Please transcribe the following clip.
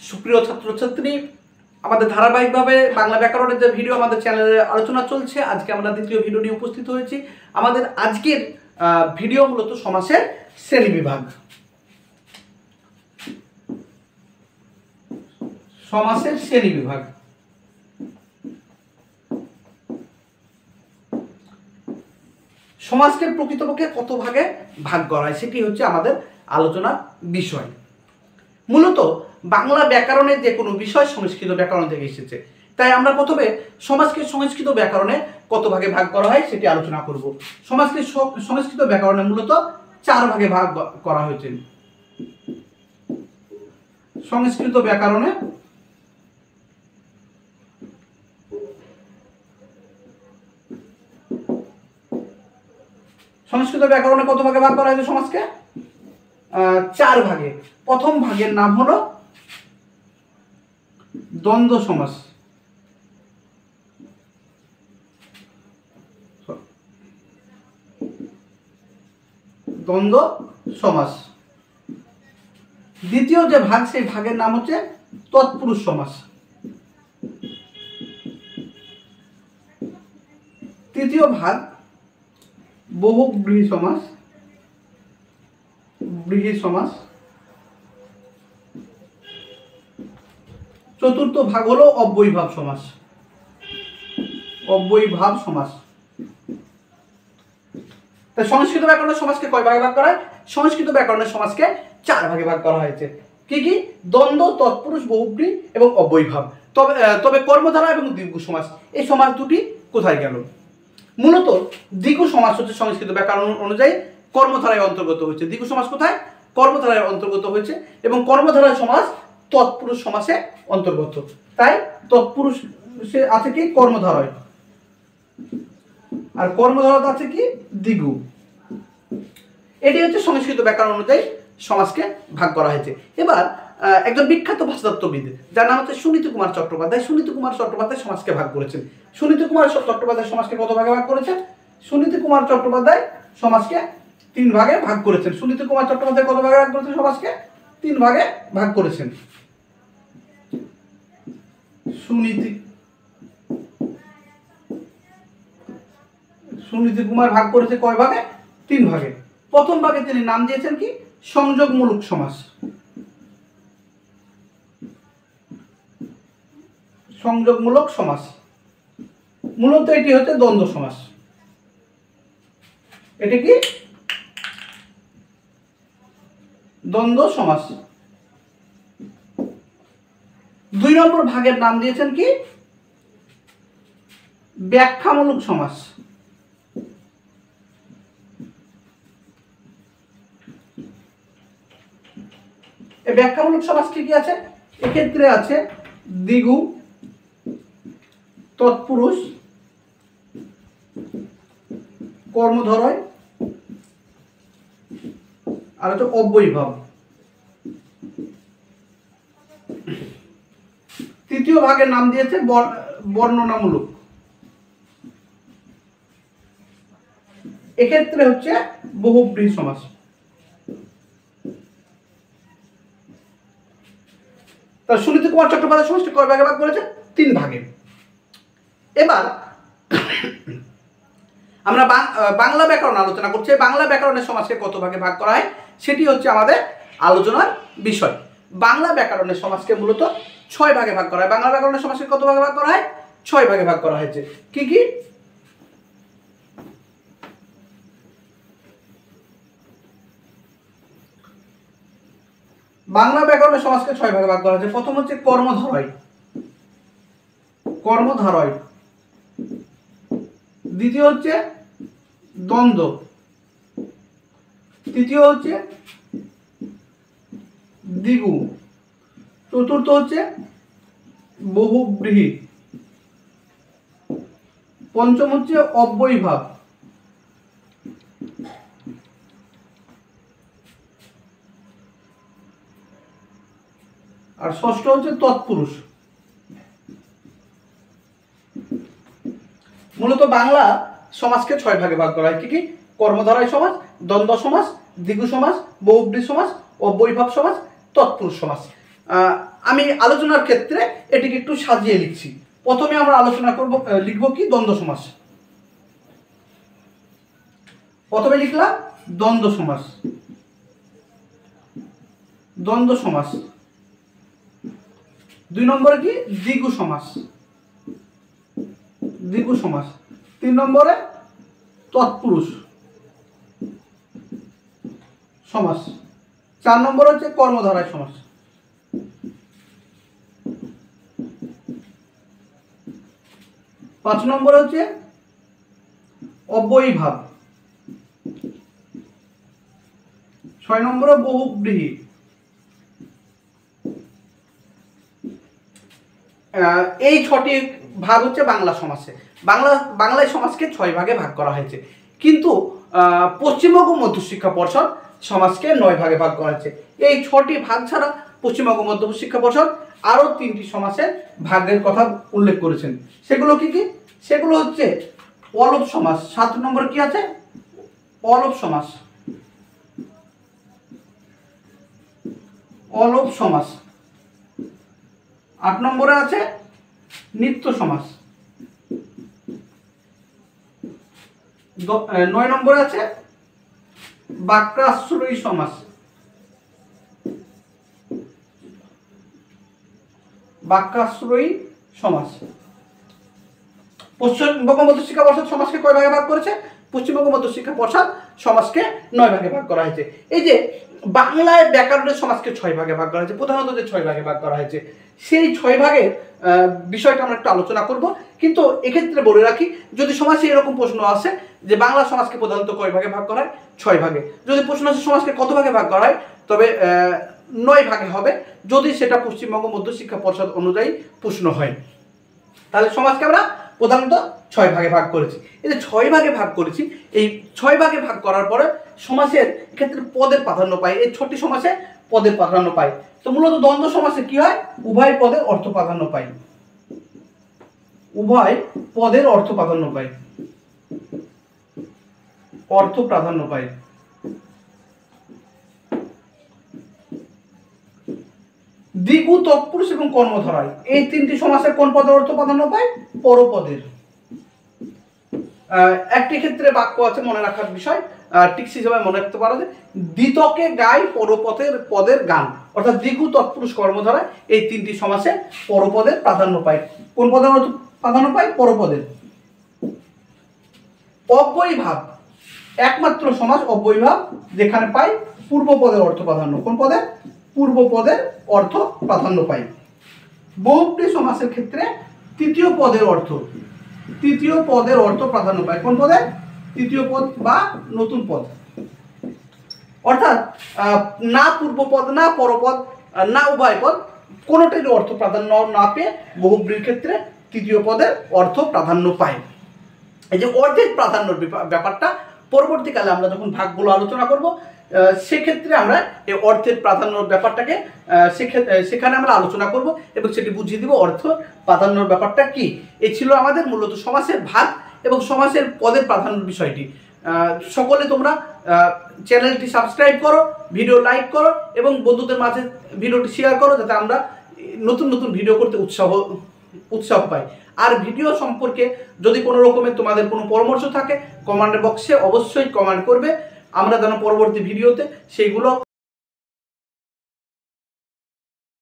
সুপ্রিয় ছাত্রছাত্রী, আমাদের ধারাবাহিকভাবে বাংলা ব্যাকরণের যে ভিডিও আমাদের চ্যানেলে আলোচনা চলছে, আজকে আমরা দ্বিতীয় ভিডিও নিয়ে উপস্থিত হয়েছি। আমাদের আজকের ভিডিও মূলত সমাসের শ্রেণীবিভাগ। সমাসের শ্রেণীবিভাগ। সমাজকে প্রকৃতপক্ষে কত ভাগে ভাগ করা হয় সেটি হচ্ছে আমাদের আলোচনার বিষয়। মূলত বাংলা ব্যাকরণের যে কোনো বিষয় সংস্কৃত ব্যাকরণ থেকে এসেছে, তাই আমরা প্রথমে সমাজকে সংস্কৃত ব্যাকরণে কত ভাগে ভাগ করা হয় সেটি আলোচনা করব। সমাজকে সংস্কৃত ব্যাকরণে মূলত 4 ভাগে ভাগ করা হয়েছে। সংস্কৃত ব্যাকরণে কত ভাগে ভাগ করা হয়েছে? সমাজকে 4 ভাগে। প্রথম ভাগের নাম হলো দ্বন্দ্ব সমাস। দ্বন্দ্ব সমাস। দ্বিতীয় যে ভাগ, সেই ভাগের নাম হচ্ছে তৎপুরুষ সমাস। তৃতীয় ভাগ বহুব্রীহি সমাস। ব্রীহি সমাস। চতুর্থ ভাগ হলো অব্যয়ীভাব সমাস। অব্যয়ীভাব সমাস। তাই সংস্কৃত ব্যাকরণের সমাজকে কয় ভাগে ভাগ করা হয়? সংস্কৃত ব্যাকরণের সমাজকে 4 ভাগে ভাগ করা হয়েছে। কি কি? দ্বন্দ্ব, তৎপুরুষ, বহুব্রী এবং অব্যয়ীভাব। তবে কর্মধারা এবং দ্বিগু সমাস, এই সমাস দুটি কোথায় গেল? মূলত দ্বিগু সমাস হচ্ছে সংস্কৃত ব্যাকরণ অনুযায়ী কর্মধারায় অন্তর্গত হয়েছে। দ্বিগু সমাস কোথায়? কর্মধারায় অন্তর্গত হয়েছে এবং কর্মধারায় সমাস তৎপুরুষ সমাসে অন্তর্গত। তাই তৎপুরুষে আছে কি? কর্মধারয়। আর কর্মধারয় আছে কি? দ্বিগু। এটি হচ্ছে সংস্কৃত ব্যাকরণ অনুযায়ী সমাজকে ভাগ করা হয়েছে। এবার একজন বিখ্যাত ভাষাতত্ত্ববিদ যার নাম হচ্ছে সুনীতি কুমার চট্টোপাধ্যায়। সুনীতি কুমার চট্টোপাধ্যায় সমাজকে ভাগ করেছেন। সুনীতি কুমার চট্টোপাধ্যায় সমাজকে কত ভাগে ভাগ করেছেন? সুনীতি কুমার চট্টোপাধ্যায় সমাজকে 3 ভাগে ভাগ করেছেন। সুনীতি কুমার চট্টোপাধ্যায় কত ভাগে ভাগ করেছেন? সমাজকে 3 ভাগে ভাগ করেছেন। সুনীতি কুমার ভাগ করেছে কয় ভাগে? 3 ভাগে। প্রথম ভাগে তিনি নাম দিয়েছেন কি? সংযোগমূলক সমাস। সংযোগমূলক সমাস। মূলত এটি হচ্ছে দ্বন্দ্ব সমাস। এটি কি? দ্বন্দ্ব সমাস। 2 নম্বর ভাগের নাম দিয়েছেন কি? ব্যাখ্যামূলক সমাস। এই ব্যাখ্যামূলক সমাস কি কি আছে? এক্ষেত্রে আছে দ্বিগু, তৎপুরুষ, কর্মধারয় আর হচ্ছে অব্যয়ীভাব। তৃতীয় ভাগের নাম দিয়েছে বর্ণনামূলক। এক্ষেত্রে হচ্ছে বহুব্রীহি সমাস। তা সুনীতি কুমার চট্টোপাধ্যায় সমাজকে কয় ভাগে ভাগ করেছে? 3 ভাগে। এবার আমরা বাংলা ব্যাকরণ আলোচনা করছি। বাংলা ব্যাকরণের সমাজকে কত ভাগে ভাগ করা হয় সেটি হচ্ছে আমাদের আলোচনার বিষয়। বাংলা ব্যাকরণের সমাজকে মূলত 6 ভাগে ভাগ করা হয়। বাংলা ব্যাকরণের সমাজকে কত ভাগে ভাগ করা হয়? 6 ভাগে ভাগ করা হয়েছে। কি কি? বাংলা ব্যাকরণের সমাজকে 6 ভাগে ভাগ করা হয়েছে। প্রথম হচ্ছে কর্মধারয়। কর্মধারয়। দ্বিতীয় হচ্ছে দ্বন্দ্ব। তৃতীয় হচ্ছে দ্বিগু। চতুর্থ হচ্ছে বহুব্রীহি। পঞ্চম হচ্ছে অব্যয়ীভাব। আর ষষ্ঠ হচ্ছে তৎপুরুষ। মূলত বাংলা সমাজকে 6 ভাগে ভাগ করা হয়। কি কি? কর্মধারয় সমাজ, দ্বন্দ্ব সমাজ, দ্বিগু সমাজ, বহুব্রীহি সমাজ, অব্যয়ীভাব সমাজ, তৎপুরুষ সমাজ। আমি আলোচনার ক্ষেত্রে এটিকে একটু সাজিয়ে লিখছি। প্রথমে আমরা আলোচনা করব, লিখব কি দ্বন্দ্ব সমাস। প্রথমে লিখলাম দ্বন্দ্ব সমাস। দ্বন্দ্ব সমাস। 2 নম্বরে কি দ্বিগু সমাস। দ্বিগু সমাস। 3 নম্বরে তৎপুরুষ সমাস। 4 নম্বর হচ্ছে কর্মধারয় সমাস। 5 নম্বর হচ্ছে অব্যয়ীভাব। 6 নম্বরে বহুব্রীহি। এই 6টি ভাগ হচ্ছে বাংলা সমাসে। বাংলায় সমাজকে 6 ভাগে ভাগ করা হয়েছে, কিন্তু পশ্চিমবঙ্গ মধ্যশিক্ষা পর্ষদ সমাজকে 9 ভাগে ভাগ করা হয়েছে। এই 6টি ভাগ ছাড়া পশ্চিমবঙ্গ মধ্যশিক্ষা পর্ষদ আরও 3টি সমাসের ভাগের কথা উল্লেখ করেছেন। সেগুলো কি কি? সেগুলো হচ্ছে অলপ সমাস। 7 নম্বর কি আছে? অলপ সমাস। অলপ সমাস। 8 নম্বরে আছে নিত্য সমাস। 9 নম্বরে আছে বাক্যাশ্রয়ী সমাস। বাক্যাশ্রয়ী সমাস। পশ্চিমবঙ্গ মধ্যশিক্ষা পর্ষদ সমাজকে কয় ভাগে ভাগ করেছে? পশ্চিমবঙ্গ মধ্যশিক্ষা পর্ষদ সমাজকে 9 ভাগে ভাগ করা হয়েছে। এই যে বাংলায় ব্যাকরণের সমাজকে 6 ভাগে ভাগ করা হয়েছে, প্রধানত যে 6 ভাগে ভাগ করা হয়েছে, সেই 6 ভাগের বিষয়টা আমরা একটু আলোচনা করব। কিন্তু এক্ষেত্রে বলে রাখি, যদি সমাজে এরকম প্রশ্ন আসে যে বাংলা সমাজকে প্রধানত কয় ভাগে ভাগ করা হয়? 6 ভাগে। যদি প্রশ্ন আসে সমাজকে কত ভাগে ভাগ করা হয়, তবে 9 ভাগে হবে, যদি সেটা পশ্চিমবঙ্গ মধ্যশিক্ষা পর্ষদ অনুযায়ী প্রশ্ন হয়। তাহলে সমাজকে আমরা প্রধানত 6 ভাগে ভাগ করেছি। এই যে 6 ভাগে ভাগ করেছি, এই 6 ভাগে ভাগ করার পরে সমাসের ক্ষেত্রে পদের প্রাধান্য পায়। এই 6টি সমাসে পদের প্রাধান্য পায়। তো মূলত দ্বন্দ্ব সমাসে কি হয়? উভয় পদের অর্থ প্রাধান্য পায়। উভয় পদের অর্থ প্রাধান্য পায়। অর্থ প্রাধান্য পায়। দ্বিগু, তৎপুরুষ এবং কর্মধারয়, এই 3টি সমাসের কোন পদের অর্থ প্রাধান্য পায়? পরপদের। একটি ক্ষেত্রে বাক্য আছে মনে রাখার বিষয়, টিক্স হিসেবে মনে রাখতে পারো যে দ্বিতকে গায় পদের গান। অর্থাৎ দ্বিগু, তৎপুরুষ, কর্মধারয় এই 3টি সমাসে পরপদের প্রাধান্য পায়। কোন পদের অর্থ প্রাধান্য পায়? পরপদের। অব্যয়ীভাব, একমাত্র সমাস অব্যয়ীভাব যেখানে পায় পূর্বপদের অর্থ প্রাধান্য। কোন পদে? পূর্বপদের অর্থ প্রাধান্য পায়। বহুব্রী সমাসের ক্ষেত্রে তৃতীয় পদের অর্থ প্রাধান্য পায়। কোন পদে? তৃতীয় পদ বা নতুন পদ। অর্থাৎ না পূর্বপদ, না পরপদ, না উভয় পদ, কোনোটারই অর্থ প্রাধান্য না পেয়ে বহুব্রীর ক্ষেত্রে তৃতীয় পদের অর্থ প্রাধান্য পায়। এই যে অর্ধেক প্রাধান্যর ব্যাপারটা পরবর্তীকালে আমরা যখন ভাগগুলো আলোচনা করব, সেক্ষেত্রে আমরা এই অর্থের প্রাধান্যর ব্যাপারটাকে সেখানে আমরা আলোচনা করব এবং সেটি বুঝিয়ে দিব অর্থ প্রাধান্যর ব্যাপারটা কি। এই ছিল আমাদের মূলত সমাসের ভাগ এবং সমাসের পদের প্রাধান্যর বিষয়টি। সকলে তোমরা চ্যানেলটি সাবস্ক্রাইব করো, ভিডিও লাইক করো এবং বন্ধুদের মাঝে ভিডিওটি শেয়ার করো, যাতে আমরা নতুন নতুন ভিডিও করতে উৎসাহ পাই। আর ভিডিও সম্পর্কে যদি কোনো রকমের তোমাদের কোনো পরামর্শ থাকে, কমেন্ট বক্সে অবশ্যই কমেন্ট করবে। আমরা যেন পরবর্তী ভিডিওতে সেইগুলো